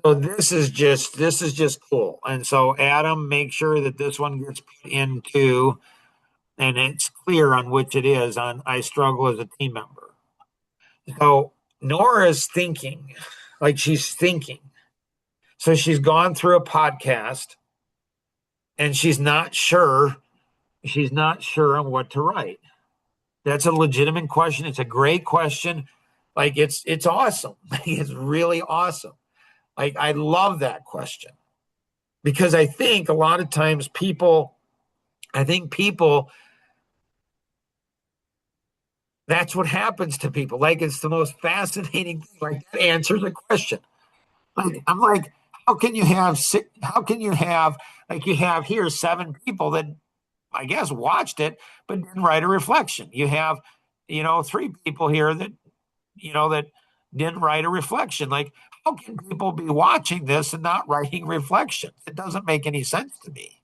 So this is just cool. And so Adam, make sure that this one gets put into, and it's clear on which it is on I struggle as a team member. So Nora's thinking, like she's thinking. So she's gone through a podcast and she's not sure on what to write. That's a legitimate question. It's a great question. Like it's awesome. It's really awesome. Like I love that question because I think a lot of times people, that's what happens to people. Like it's the most fascinating thing. Like that answers a question. Like I'm like, how can you have like you have here seven people that I guess watched it but didn't write a reflection. You have, three people here that didn't write a reflection. Like, how can people be watching this and not writing reflections? It doesn't make any sense to me.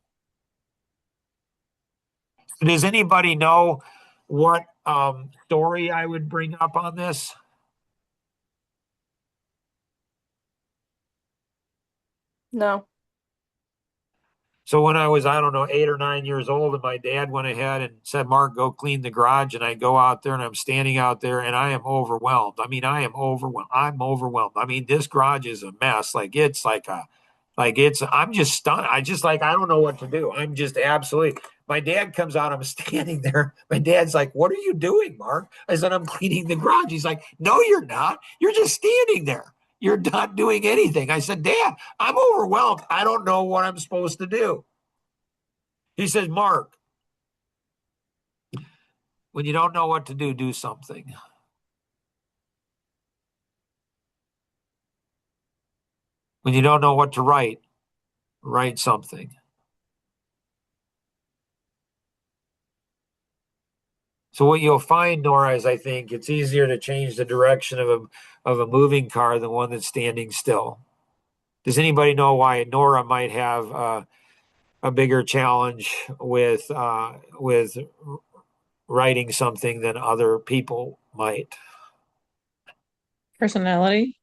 Does anybody know what story I would bring up on this? No. So when I was, I don't know, 8 or 9 years old, and my dad went ahead and said, Mark, go clean the garage. And I go out there and I'm standing out there and I am overwhelmed. I mean, I am overwhelmed. I'm overwhelmed. I mean, this garage is a mess. I'm just stunned. I don't know what to do. I'm just absolutely, my dad comes out. I'm standing there. My dad's like, what are you doing, Mark? I said, I'm cleaning the garage. He's like, no, you're not. You're just standing there. You're not doing anything. I said, Dad, I'm overwhelmed. I don't know what I'm supposed to do. He says, Mark, when you don't know what to do, do something. When you don't know what to write, write something. So what you'll find, Nora, is I think it's easier to change the direction of a moving car than one that's standing still. Does anybody know why Nora might have a bigger challenge with writing something than other people might? Personality,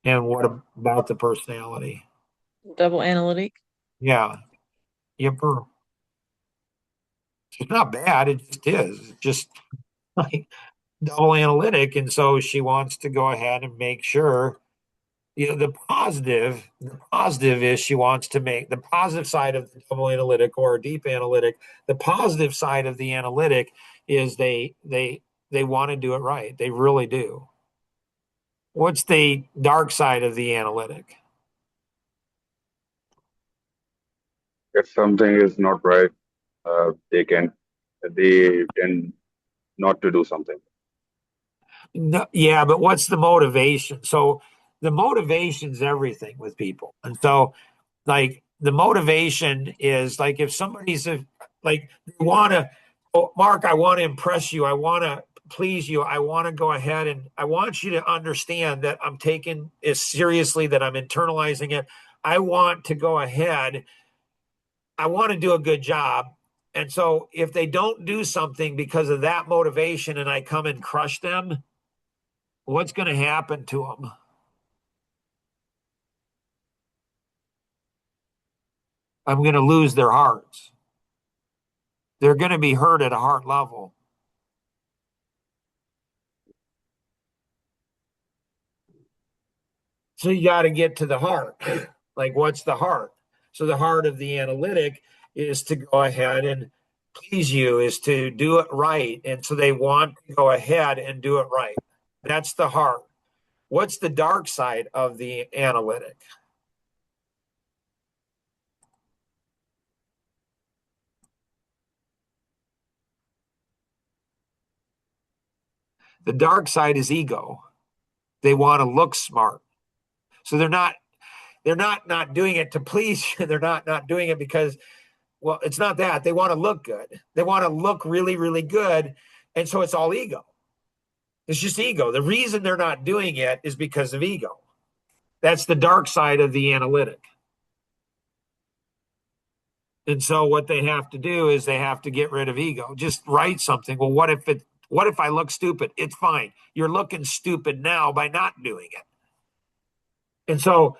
And what about the personality? double analytic. Yeah, yipper. It's not bad. It just is. It's just like double analytic. And so she wants to go ahead and make sure, the positive is she wants to make the positive side of the double analytic or deep analytic. The positive side of the analytic is they want to do it right. They really do. What's the dark side of the analytic? If something is not right, they tend not to do something. No, yeah, but what's the motivation? So the motivation's everything with people. And so like the motivation is like if somebody's like they want to, oh, Mark, I want to impress you, I want to please you, I want to go ahead and I want you to understand that I'm taking it seriously, that I'm internalizing it. I want to go ahead, I want to do a good job. And so if they don't do something because of that motivation and I come and crush them, what's going to happen to them? I'm going to lose their hearts. They're going to be hurt at a heart level. So you got to get to the heart. Like, what's the heart? So the heart of the analytic is to go ahead and please you, is to do it right. And so they want to go ahead and do it right. That's the heart. What's the dark side of the analytic? The dark side is ego. They want to look smart. So they're not doing it to please you. They're not doing it because, well, it's not that. They want to look good. They want to look really, really good. And so it's all ego. It's just ego. The reason they're not doing it is because of ego. That's the dark side of the analytic. And so what they have to do is they have to get rid of ego. Just write something. Well, what if I look stupid? It's fine. You're looking stupid now by not doing it. And so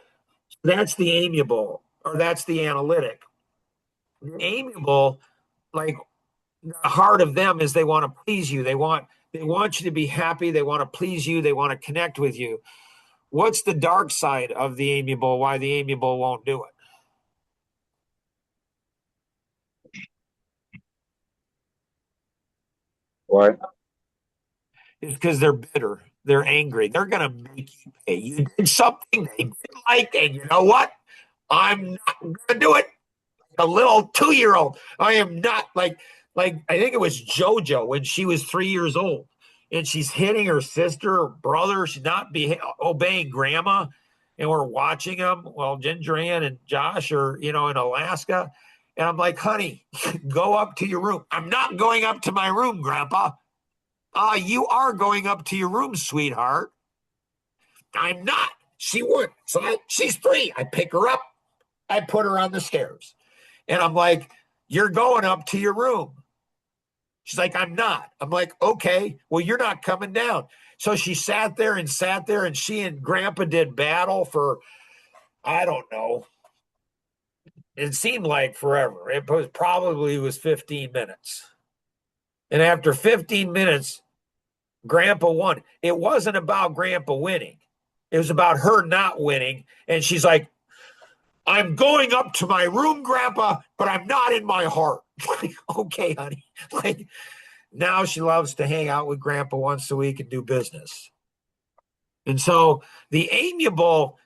That's the amiable, or that's the analytic. The amiable, like the heart of them is they want to please you. They want you to be happy. They want to please you. They want to connect with you. What's the dark side of the amiable? Why the amiable won't do it? Why? It's because they're bitter. They're angry. They're going to make you pay. You did something they didn't like, and you know what? I'm not going to do it. A little 2-year-old. I am not like I think it was JoJo when she was 3 years old, and she's hitting her sister or brother. She's not obeying grandma, and we're watching them. Well, Ginger Ann and Josh are in Alaska, and I'm like, honey, go up to your room. I'm not going up to my room, Grandpa. You are going up to your room, sweetheart. I'm not. She would. So she's 3. I pick her up. I put her on the stairs. And I'm like, you're going up to your room. She's like, I'm not. I'm like, okay, well, you're not coming down. So she sat there, and she and Grandpa did battle for, I don't know. It seemed like forever. It was 15 minutes. And after 15 minutes, Grandpa won. It wasn't about Grandpa winning. It was about her not winning. And she's like, I'm going up to my room, Grandpa, but I'm not in my heart. Like, okay, honey. Like, now she loves to hang out with Grandpa once a week and do business. And so the amiable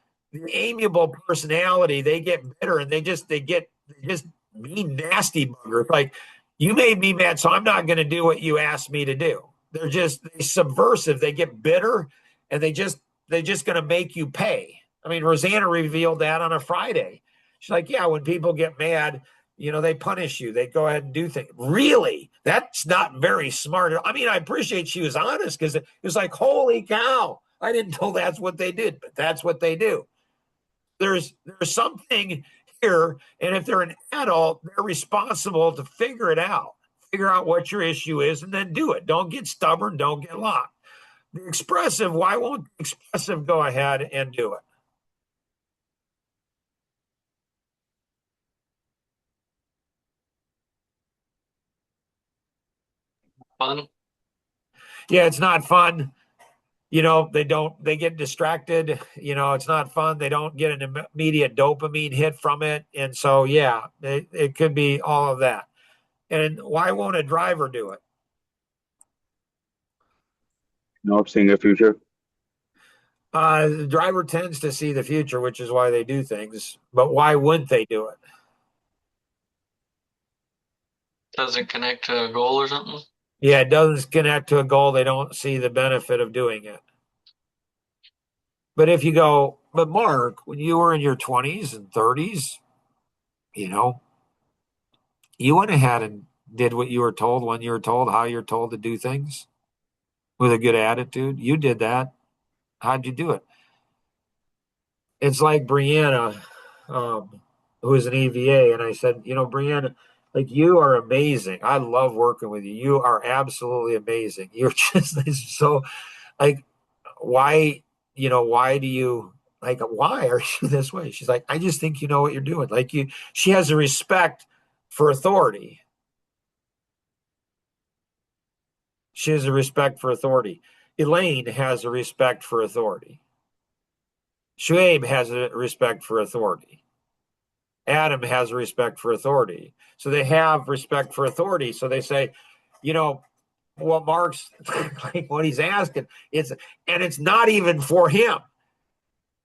personality, they get bitter, and they just mean, nasty buggers. Like, you made me mad, so I'm not going to do what you asked me to do. They're subversive. They get bitter, and they're just going to make you pay. I mean, Rosanna revealed that on a Friday. She's like, yeah, when people get mad, they punish you. They go ahead and do things. Really? That's not very smart. I mean, I appreciate she was honest, because it was like, holy cow. I didn't know that's what they did, but that's what they do. There's something here, and if they're an adult, they're responsible to figure it out. Figure out what your issue is, and then do it. Don't get stubborn. Don't get locked. The expressive, why won't the expressive go ahead and do it? Fun. Yeah, it's not fun. They get distracted. It's not fun. They don't get an immediate dopamine hit from it. And so, yeah, it could be all of that. And why won't a driver do it? Not seeing a future. The driver tends to see the future, which is why they do things. But why wouldn't they do it? Doesn't connect to a goal or something. Yeah, it doesn't connect to a goal. They don't see the benefit of doing it. But if you go, but Mark, when you were in your 20s and 30s, you went ahead and did what you were told when you were told how you're told to do things with a good attitude. You did that. How'd you do it? It's like Brianna, who is an EVA, and I said, Brianna, like, you are amazing. I love working with you. You are absolutely amazing. You're just so, like, why do you, like, why are you this way? She's like, I just think you know what you're doing. Like, she has a respect for authority. She has a respect for authority. Elaine has a respect for authority. Shuaib has a respect for authority. Adam has a respect for authority. So they have respect for authority. So they say, what Mark's like, what he's asking, it's not even for him.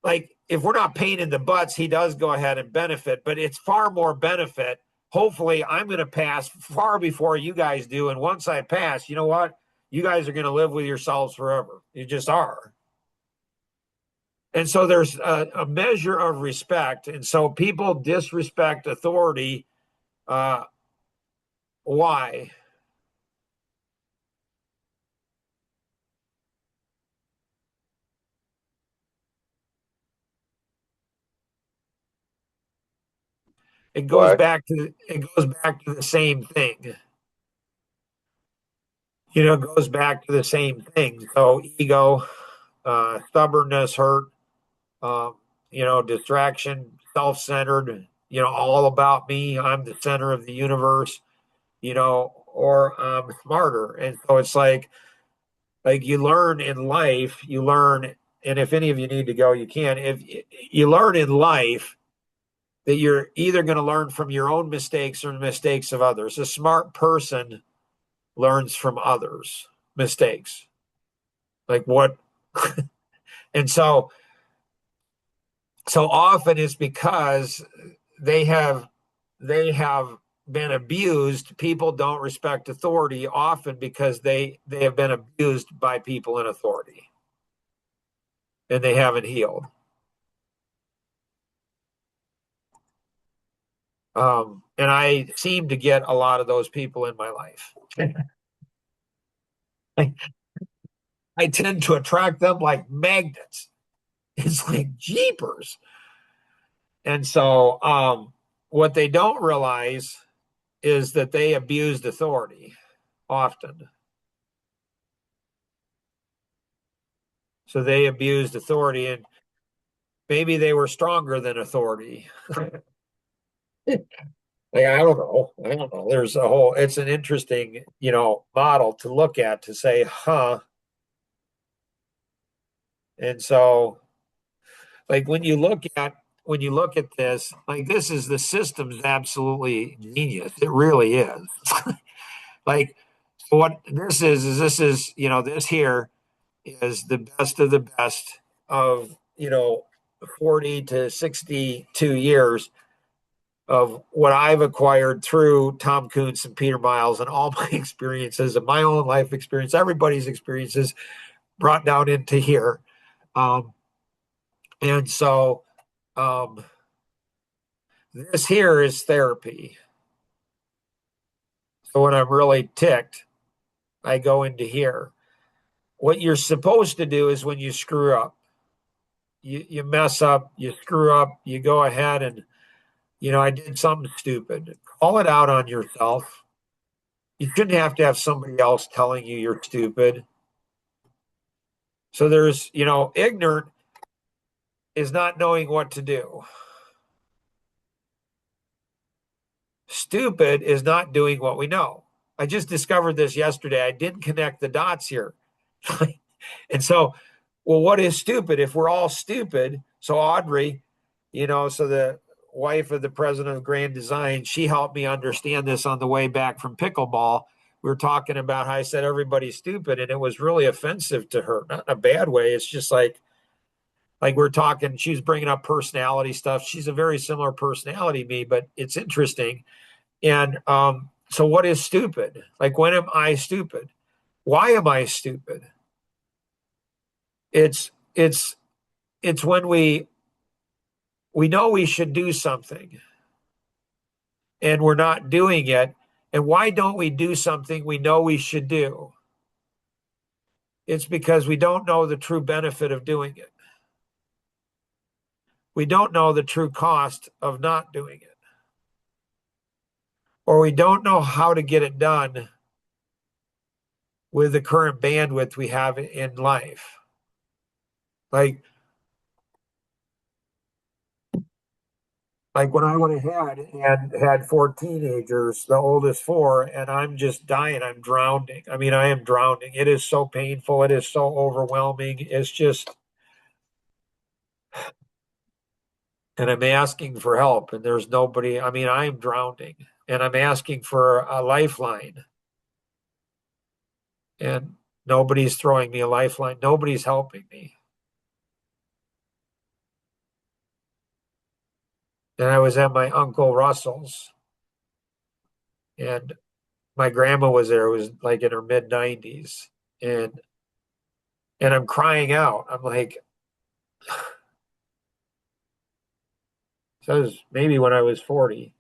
Like, if we're not pain in the butts, he does go ahead and benefit, but it's far more benefit. Hopefully, I'm going to pass far before you guys do. And once I pass, you know what? You guys are going to live with yourselves forever. You just are. And so there's a measure of respect. And so people disrespect authority. Why? It goes Why? back to the same thing. It goes back to the same thing. So ego, stubbornness, hurt. distraction, self-centered, all about me. I'm the center of the universe, or I'm smarter. And so it's like you learn in life, and if any of you need to go, you can. If you learn in life that you're either going to learn from your own mistakes or the mistakes of others. A smart person learns from others' mistakes. Like what? And so often it's because they have been abused. People don't respect authority often because they have been abused by people in authority and they haven't healed. And I seem to get a lot of those people in my life. I tend to attract them like magnets. It's like jeepers. And so what they don't realize is that they abused authority often. So they abused authority, and maybe they were stronger than authority. I don't know. There's it's an interesting, model to look at to say, huh. And so like when you look at this, like this is the system's absolutely genius. It really is. Like what this is this here is the best of the best of 40 to 62 years of what I've acquired through Tom Kuntz and Peter Miles and all my experiences and my own life experience, everybody's experiences brought down into here. And so this here is therapy. So when I'm really ticked, I go into here. What you're supposed to do is when you screw up, you mess up, you screw up, you go ahead and, I did something stupid. Call it out on yourself. You shouldn't have to have somebody else telling you you're stupid. So there's, ignorant is not knowing what to do. Stupid is not doing what we know. I just discovered this yesterday. I didn't connect the dots here. And so, well, what is stupid? If we're all stupid, so Audrey, so the wife of the president of Grand Design, she helped me understand this on the way back from pickleball. We were talking about how I said everybody's stupid, and it was really offensive to her, not in a bad way. It's just like we're talking, she was bringing up personality stuff. She's a very similar personality to me, but it's interesting. And so what is stupid? Like, when am I stupid? Why am I stupid? It's when we know we should do something and we're not doing it. And why don't we do something we know we should do? It's because we don't know the true benefit of doing it. We don't know the true cost of not doing it. Or we don't know how to get it done with the current bandwidth we have in life. Like when I went ahead and had 4 teenagers, the oldest 4, and I'm just dying. I'm drowning. I mean, I am drowning. It is so painful. It is so overwhelming. It's just, and I'm asking for help, and there's nobody. I mean, I am drowning, and I'm asking for a lifeline, and nobody's throwing me a lifeline. Nobody's helping me. And I was at my Uncle Russell's, and my grandma was there. It was like in her mid-90s, and I'm crying out. I'm like, says maybe when I was 40.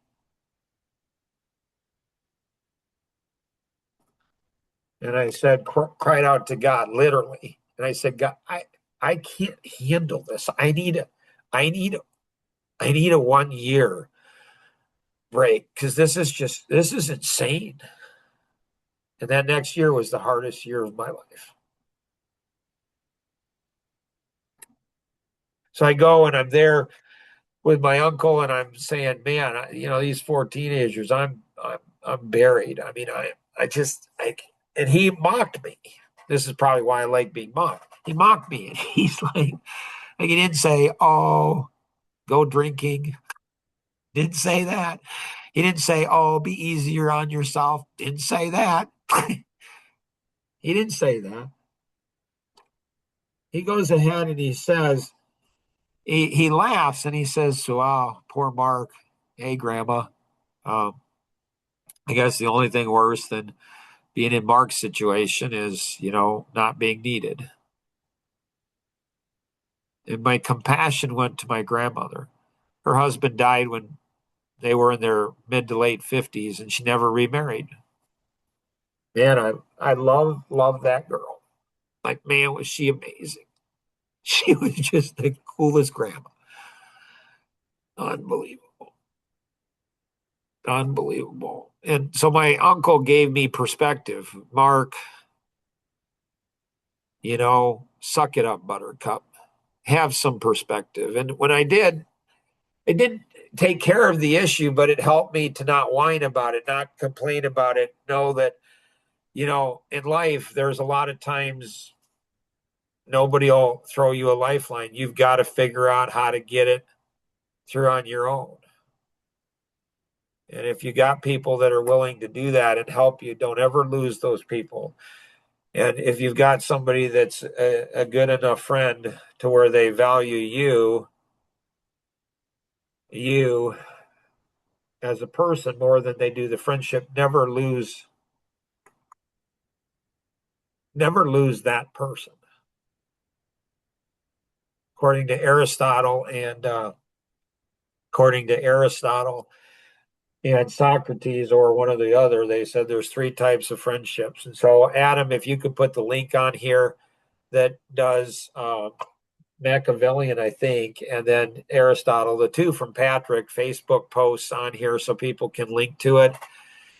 And I said, cried out to God, literally. And I said, God, I can't handle this. I need a 1 year break because this is insane. And that next year was the hardest year of my life. So I go and I'm there with my uncle, and I'm saying, man, these 4 teenagers, I'm buried. I mean, I just like, and he mocked me. This is probably why I like being mocked. He mocked me, and he's like he didn't say, "Oh, go drinking." Didn't say that. He didn't say, "Oh, be easier on yourself." Didn't say that. He didn't say that. He goes ahead and he says, he laughs and he says, "So, oh, poor Mark. Hey, Grandma. Um, I guess the only thing worse than being in Mark's situation is, not being needed." And my compassion went to my grandmother. Her husband died when they were in their mid to late 50s, and she never remarried. Man, I love that girl. Like, man, was she amazing. She was just the coolest grandma. Unbelievable. Unbelievable. And so my uncle gave me perspective. Mark, suck it up, Buttercup. Have some perspective. And when I did, it didn't take care of the issue, but it helped me to not whine about it, not complain about it. Know that, in life, there's a lot of times nobody will throw you a lifeline. You've got to figure out how to get it through on your own. And if you got people that are willing to do that and help you, don't ever lose those people. And if you've got somebody that's a good enough friend to where they value you as a person more than they do the friendship, never lose that person. According to Aristotle and Socrates, or one or the other, they said there's 3 types of friendships. And so, Adam, if you could put the link on here that does Machiavellian, I think, and then Aristotle, the 2 from Patrick, Facebook posts on here so people can link to it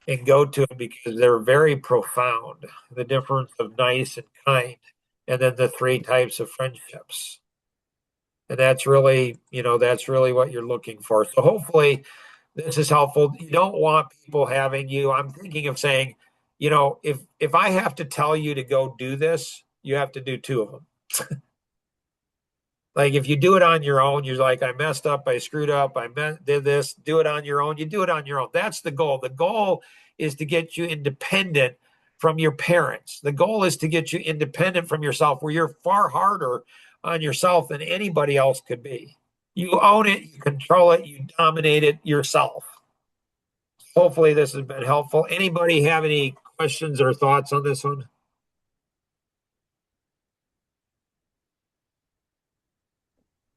and go to it, because they're very profound. The difference of nice and kind, and then the 3 types of friendships. And that's really what you're looking for. So hopefully this is helpful. You don't want people having you. I'm thinking of saying, if I have to tell you to go do this, you have to do 2 of them. Like, if you do it on your own, you're like, I messed up, I screwed up, did this. Do it on your own. You do it on your own. That's the goal. The goal is to get you independent from your parents. The goal is to get you independent from yourself, where you're far harder on yourself than anybody else could be. You own it, you control it, you dominate it yourself. Hopefully this has been helpful. Anybody have any questions or thoughts on this one?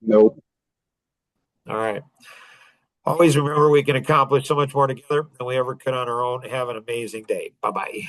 Nope. All right. Always remember, we can accomplish so much more together than we ever could on our own. Have an amazing day. Bye-bye.